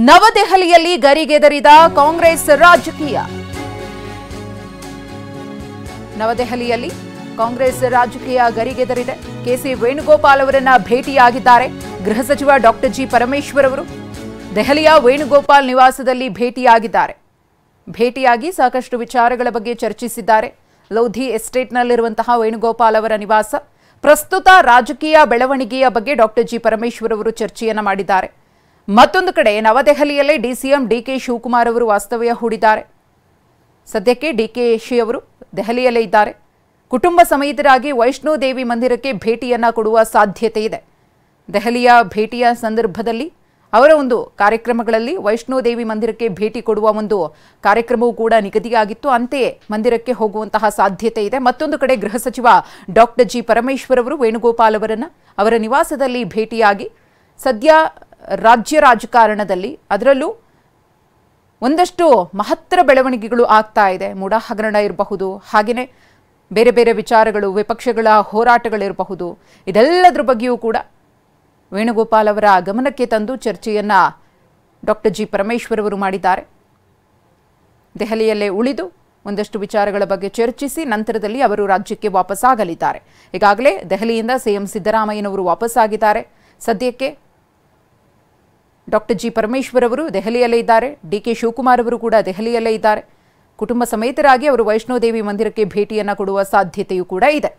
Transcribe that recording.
ನವದೆಹಲಿಯಲ್ಲಿ ಗರಿಗೆದರಿದ ಕಾಂಗ್ರೆಸ್ ರಾಜಕೀಯ. ನವದೆಹಲಿಯಲ್ಲಿ ಕಾಂಗ್ರೆಸ್ ರಾಜಕೀಯ ಗರಿಗೆದರಿದೆ. ಕೆಸಿ ವೇಣುಗೋಪಾಲ್ ಅವರನ್ನ ಭೇಟಿಯಾಗಿದ್ದಾರೆ ಗೃಹ ಸಚಿವ ಡಾಕ್ಟರ್ ಜಿ ಪರಮೇಶ್ವರ್ ಅವರು. ದೆಹಲಿಯ ವೇಣುಗೋಪಾಲ್ ನಿವಾಸದಲ್ಲಿ ಭೇಟಿಯಾಗಿದ್ದಾರೆ. ಭೇಟಿಯಾಗಿ ಸಾಕಷ್ಟು ವಿಚಾರಗಳ ಬಗ್ಗೆ ಚರ್ಚಿಸಿದ್ದಾರೆ. ಲೋಧಿ ಎಸ್ಟೇಟ್ನಲ್ಲಿರುವಂತಹ ವೇಣುಗೋಪಾಲ್ ಅವರ ನಿವಾಸ, ಪ್ರಸ್ತುತ ರಾಜಕೀಯ ಬೆಳವಣಿಗೆಯ ಬಗ್ಗೆ ಡಾಕ್ಟರ್ ಜಿ ಪರಮೇಶ್ವರ್ ಅವರು ಚರ್ಚೆಯನ್ನ ಮಾಡಿದ್ದಾರೆ. ಮತ್ತೊಂದು ಕಡೆ ನವದೆಹಲಿಯಲ್ಲೇ ಡಿಸಿಎಂ ಡಿಕೆ ಶಿವಕುಮಾರ್ ಅವರು ವಾಸ್ತವ್ಯ ಹೂಡಿದ್ದಾರೆ. ಸದ್ಯಕ್ಕೆ ಡಿಕೆಶಿ ಅವರು ದೆಹಲಿಯಲ್ಲೇ ಇದ್ದಾರೆ. ಕುಟುಂಬ ಸಮೇತರಾಗಿ ವೈಷ್ಣೋದೇವಿ ಮಂದಿರಕ್ಕೆ ಭೇಟಿಯನ್ನ ಕೊಡುವ ಸಾಧ್ಯತೆ ಇದೆ. ದೆಹಲಿಯ ಭೇಟಿಯ ಸಂದರ್ಭದಲ್ಲಿ ಅವರ ಒಂದು ಕಾರ್ಯಕ್ರಮಗಳಲ್ಲಿ ವೈಷ್ಣೋದೇವಿ ಮಂದಿರಕ್ಕೆ ಭೇಟಿ ಕೊಡುವ ಒಂದು ಕಾರ್ಯಕ್ರಮವೂ ಕೂಡ ನಿಗದಿಯಾಗಿತ್ತು. ಅಂತೆಯೇ ಮಂದಿರಕ್ಕೆ ಹೋಗುವಂತಹ ಸಾಧ್ಯತೆ ಇದೆ. ಮತ್ತೊಂದು ಕಡೆ ಗೃಹ ಸಚಿವ ಡಾಕ್ಟರ್ ಜಿ ಪರಮೇಶ್ವರ್ ಅವರು ವೇಣುಗೋಪಾಲ್ ಅವರನ್ನ ಅವರ ನಿವಾಸದಲ್ಲಿ ಭೇಟಿಯಾಗಿ ಸದ್ಯ ರಾಜ್ಯ ರಾಜಕಾರಣದಲ್ಲಿ ಅದರಲ್ಲೂ ಒಂದಷ್ಟು ಮಹತ್ತರ ಬೆಳವಣಿಗೆಗಳು ಆಗ್ತಾ ಇದೆ. ಮೂಡ ಹಗರಣ ಇರಬಹುದು, ಹಾಗೆಯೇ ಬೇರೆ ಬೇರೆ ವಿಚಾರಗಳು, ವಿಪಕ್ಷಗಳ ಹೋರಾಟಗಳಿರಬಹುದು, ಇದೆಲ್ಲದರ ಬಗ್ಗೆಯೂ ಕೂಡ ವೇಣುಗೋಪಾಲ್ ಅವರ ಗಮನಕ್ಕೆ ತಂದು ಚರ್ಚೆಯನ್ನ ಡಾಕ್ಟರ್ ಜಿ ಪರಮೇಶ್ವರ್ ಅವರು ಮಾಡಿದ್ದಾರೆ. ದೆಹಲಿಯಲ್ಲೇ ಉಳಿದು ಒಂದಷ್ಟು ವಿಚಾರಗಳ ಬಗ್ಗೆ ಚರ್ಚಿಸಿ ನಂತರದಲ್ಲಿ ಅವರು ರಾಜ್ಯಕ್ಕೆ ವಾಪಸ್ಸಾಗಲಿದ್ದಾರೆ. ಈಗಾಗಲೇ ದೆಹಲಿಯಿಂದ ಸಿಎಂ ಸಿದ್ದರಾಮಯ್ಯನವರು ವಾಪಸ್ಸಾಗಿದ್ದಾರೆ. ಸದ್ಯಕ್ಕೆ ಡಾಕ್ಟರ್ ಜಿ ಪರಮೇಶ್ವರ್ ಅವರು ದೆಹಲಿಯಲ್ಲೇ ಇದ್ದಾರೆ. ಡಿಕೆ ಶಿವಕುಮಾರ್ ಅವರು ಕೂಡ ದೆಹಲಿಯಲ್ಲೇ ಇದ್ದಾರೆ. ಕುಟುಂಬ ಸಮೇತರಾಗಿ ಅವರು ವೈಷ್ಣೋದೇವಿ ಮಂದಿರಕ್ಕೆ ಭೇಟಿಯನ್ನ ಕೊಡುವ ಸಾಧ್ಯತೆಯೂ ಕೂಡ ಇದೆ.